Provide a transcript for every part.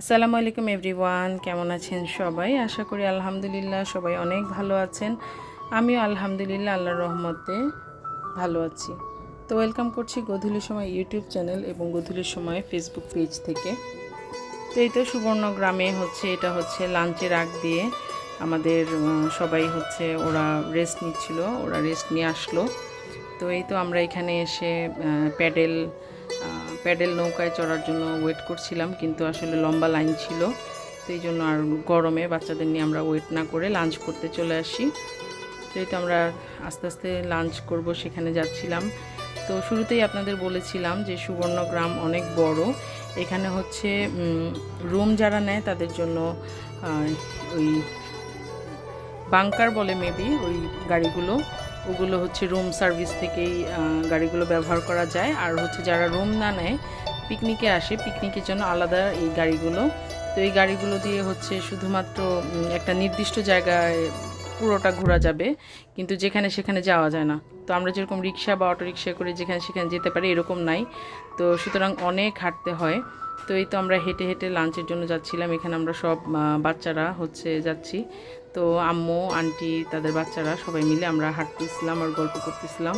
আসসালামু আলাইকুম এভরিওয়ান, কেমন আছেন সবাই? আশা করি আলহামদুলিল্লাহ সবাই অনেক ভালো আছেন। আমিও আলহামদুলিল্লাহ আল্লাহর রহমতে ভালো আছি। তো ওয়েলকাম করছি গোধূলির সময় ইউটিউব চ্যানেল এবং গোধূলির সময় ফেসবুক পেজ থেকে। তো এই তো সুবর্ণগ্রামে এটা হচ্ছে লাঞ্চের আগ দিয়ে আমাদের সবাই ওরা রেস্ট নিচ্ছিল, ওরা রেস্ট নিয়ে আসলো। তো এই তো আমরা এখানে এসে প্যাডেল নৌকায় চড়ার জন্য ওয়েট করছিলাম, কিন্তু আসলে লম্বা লাইন ছিল। তো এই জন্য আর গরমে বাচ্চাদের নিয়ে আমরা ওয়েট না করে লাঞ্চ করতে চলে আসি। তো এই তো আমরা আস্তে আস্তে লাঞ্চ করব, সেখানে যাচ্ছিলাম। তো শুরুতেই আপনাদের বলেছিলাম যে সুবর্ণগ্রাম অনেক বড়। এখানে রুম যারা নেয় তাদের জন্য ওই বাংকার বলে মেবি ওই গাড়িগুলো, ওগুলো রুম সার্ভিস থেকেই গাড়িগুলো ব্যবহার করা যায়। আর যারা রুম না নেয়, পিকনিকে আসে, পিকনিকের জন্য আলাদা এই গাড়িগুলো। তো এই গাড়িগুলো দিয়ে শুধুমাত্র একটা নির্দিষ্ট জায়গায় পুরোটা ঘোরা যাবে, কিন্তু যেখানে সেখানে যাওয়া যায় না। তো আমরা যেরকম রিক্সা বা অটো রিক্সা করে যেখানে সেখানে যেতে পারি, এরকম নাই। তো সুতরাং অনেক হাঁটতে হয়। তো এই তো আমরা হেঁটে হেঁটে লাঞ্চের জন্য যাচ্ছিলাম। এখানে আমরা সব বাচ্চারা যাচ্ছি। তো আম্মু আন্টি তাদের বাচ্চারা সবাই মিলে আমরা হাঁটতেছিলাম আর গল্প করতেছিলাম।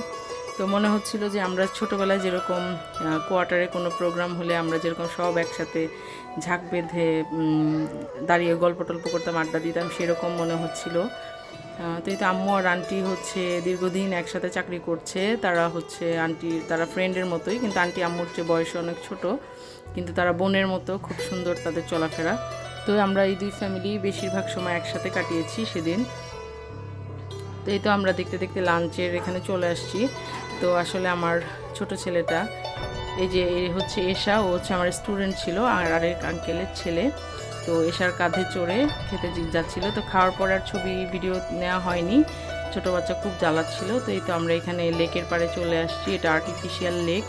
তো মনে হচ্ছিল যে আমরা ছোটোবেলায় যেরকম কোয়ার্টারে কোনো প্রোগ্রাম হলে আমরা যেরকম সব একসাথে ঝাঁক বেঁধে দাঁড়িয়ে গল্প টল্প করতাম, আড্ডা দিতাম, সেরকম মনে হচ্ছিল। তো এই তো আম্মু আর আন্টি দীর্ঘদিন একসাথে চাকরি করছে। তারা ফ্রেন্ডের মতোই, কিন্তু আন্টি আম্মুর চেয়ে বয়সে অনেক ছোট, কিন্তু তারা বোনের মতো, খুব সুন্দর তাদের চলাফেরা। তো আমরা এই দুই ফ্যামিলি বেশিরভাগ সময় একসাথে কাটিয়েছি সেদিন। তো এই তো আমরা দেখতে দেখতে লাঞ্চের এখানে চলে আসছি। তো আসলে আমার ছোট ছেলেটা, এই যে এশা, ও আমার স্টুডেন্ট ছিল, আর আরেক আঙ্কেলের ছেলে। তো এশার কাঁধে চড়ে খেতে যাচ্ছিল। তো খাওয়ার পর আর ছবি ভিডিও নেওয়া হয়নি, ছোট বাচ্চা খুব জ্বালাচ্ছিল। তো এই তো আমরা এখানে লেকের পাড়ে চলে আসছি। এটা আর্টিফিশিয়াল লেক।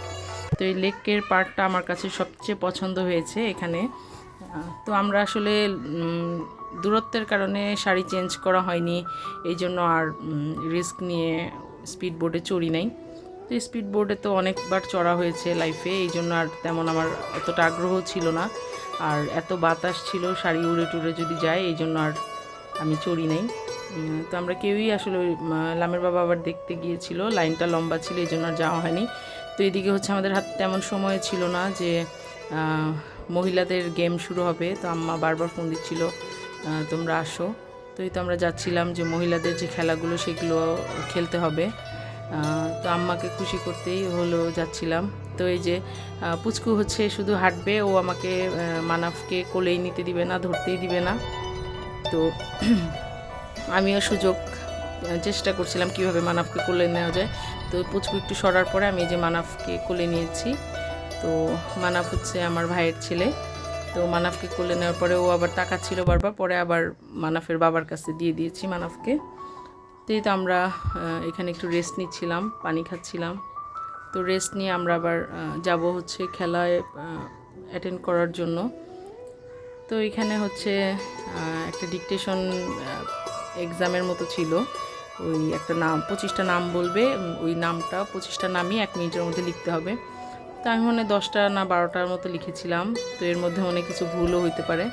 তো এই লেকের পাড়টা আমার কাছে সবচেয়ে পছন্দ হয়েছে এখানে। তো আমরা আসলে দূরত্বের কারণে শাড়ি চেঞ্জ করা হয়নি, এই জন্য আর রিস্ক নিয়ে স্পিড বোর্ডে চড়ি নাই। তো স্পিড বোর্ডে তো অনেকবার চড়া হয়েছে লাইফে, এই জন্য আর তেমন আমার অতটা আগ্রহ ছিল না। আর এত বাতাস ছিল, শাড়ি উড়ে টুড়ে যদি যায়, এই জন্য আর আমি চড়ি নাই। তো আমরা কেউই আসলে লামের বাবা আবার দেখতে গিয়েছিল, লাইনটা লম্বা ছিল, এই জন্য আর যাওয়া হয়নি। তো এদিকে আমাদের হাতে তেমন সময় ছিল না যে মহিলাদের গেম শুরু হবে। তো আম্মা বারবার ফোন দিচ্ছিল তোমরা আসো। তো এই তো আমরা যাচ্ছিলাম যে মহিলাদের যে খেলাগুলো সেগুলো খেলতে হবে। তো আম্মাকে খুশি করতেই যাচ্ছিলাম। তো এই যে পুচকু শুধু হাঁটবে, ও আমাকে মানাফকে কোলেই নিতে দিবে না, ধরতেই দিবে না। তো আমিও চেষ্টা করছিলাম কিভাবে মানাফকে কোলে নেওয়া যায়। তো পুচকু একটু সরার পরে আমি যে মানাফকে কোলে নিয়েছি। তো মানাফ আমার ভাইয়ের ছেলে। তো মানাফকে কোলে নেওয়ার পরে ও আবার তাকাচ্ছিল বারবার, পরে আবার মানাফের বাবার কাছে দিয়ে দিয়েছি মানাফকে। তো এই তো আমরা এখানে একটু রেস্ট নিচ্ছিলাম, পানি খাচ্ছিলাম। তো রেস্ট নিয়ে আমরা আবার যাব খেলায় অ্যাটেন্ড করার জন্য। তো এখানে একটা ডিকটেশন এক্সামের মতো ছিল। ওই একটা নাম, 25টা নাম বলবে, ওই নামটা 25টা নামই 1 মিনিটের মধ্যে লিখতে হবে। তো আমি 10টা না 12টার মতো লিখেছিলাম। তো এর মধ্যে অনেক কিছু ভুলও হইতে পারে।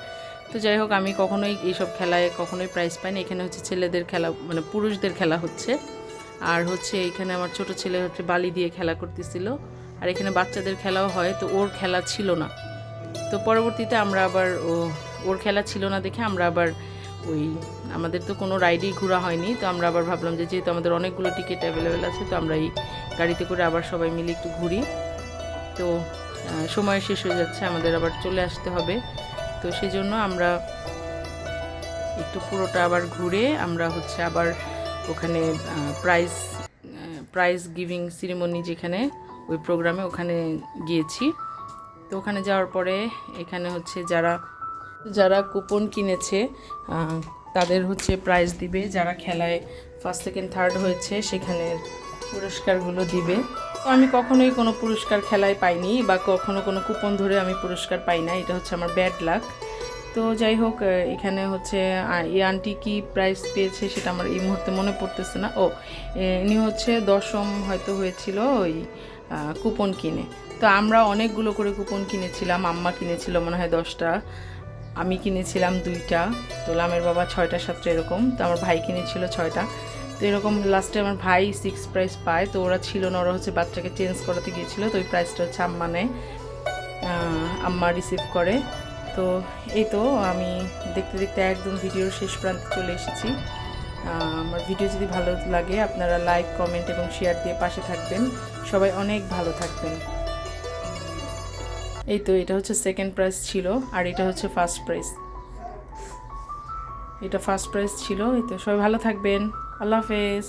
তো যাই হোক, আমি কখনোই এইসব খেলায় কখনোই প্রাইজ পাইনি। এখানে ছেলেদের খেলা, মানে পুরুষদের খেলা হচ্ছে। আর এখানে আমার ছোট ছেলে বালি দিয়ে খেলা করতেছিল। আর এখানে বাচ্চাদের খেলাও হয়। তো ওর খেলা ছিল না। তো পরবর্তীতে আমরা আবার ওর খেলা ছিল না দেখে আমরা আবার আমাদের তো কোনো রাইডেই ঘোরা হয়নি। তো আমরা আবার ভাবলাম যে যেহেতু আমাদের অনেকগুলো টিকিট অ্যাভেলেবেল আছে, তো আমরা এই গাড়িতে করে আবার সবাই মিলে একটু ঘুরি। তো সময় শেষ হয়ে যাচ্ছে, আমাদের আবার চলে আসতে হবে। তো সেই জন্য আমরা একটু পুরোটা আবার ঘুরে আমরা আবার ওখানে প্রাইজ গিভিং সিরিমনি, যেখানে ওই প্রোগ্রামে ওখানে গিয়েছি। তো ওখানে যাওয়ার পরে এখানে যারা যারা কুপন কিনেছে তাদের প্রাইজ দিবে, যারা খেলায় ফার্স্ট সেকেন্ড থার্ড হয়েছে সেখানে পুরস্কারগুলো দিবে। তো আমি কখনোই কোনো পুরস্কার খেলায় পাইনি, বা কখনো কোনো কুপন ধরে আমি পুরস্কার পাই না, এটা আমার ব্যাড লাক। তো যাই হোক, এখানে এই আন্টি কি প্রাইজ পেয়েছে সেটা আমার এই মুহূর্তে মনে পড়তেছে না। ইনি 10ম হয়তো হয়েছিল ওই কুপন কিনে। তো আমরা অনেকগুলো করে কুপন কিনেছিলাম, আম্মা কিনেছিল মনে হয় 10টা। আমি কিনেছিলাম 2টা, তো লামের বাবা 6টা 7টা এরকম, তো আমার ভাই কিনেছিল 6টা। তো এরকম লাস্টে আমার ভাই 6 প্রাইস পায়, তো ওরা ছিল না, ওরা হচ্ছে বাচ্চাকে চেঞ্জ করাতে গিয়েছিলো, তো ওই প্রাইসটা হচ্ছে আম্মা নেয়, আম্মা রিসিভ করে। তো এই তো আমি দেখতে দেখতে একদম ভিডিওর শেষ প্রান্তে চলে এসেছি। আমার ভিডিও যদি ভালো লাগে আপনারা লাইক, কমেন্ট এবং শেয়ার দিয়ে পাশে থাকবেন। সবাই অনেক ভালো থাকবেন। এই তো এটা হচ্ছে সেকেন্ড প্রাইজ ছিল, আর এটা হচ্ছে ফার্স্ট প্রাইজ। এটা ফার্স্ট প্রাইজ ছিল। এই তো সবাই ভালো থাকবেন। আল্লাহ হাফেজ।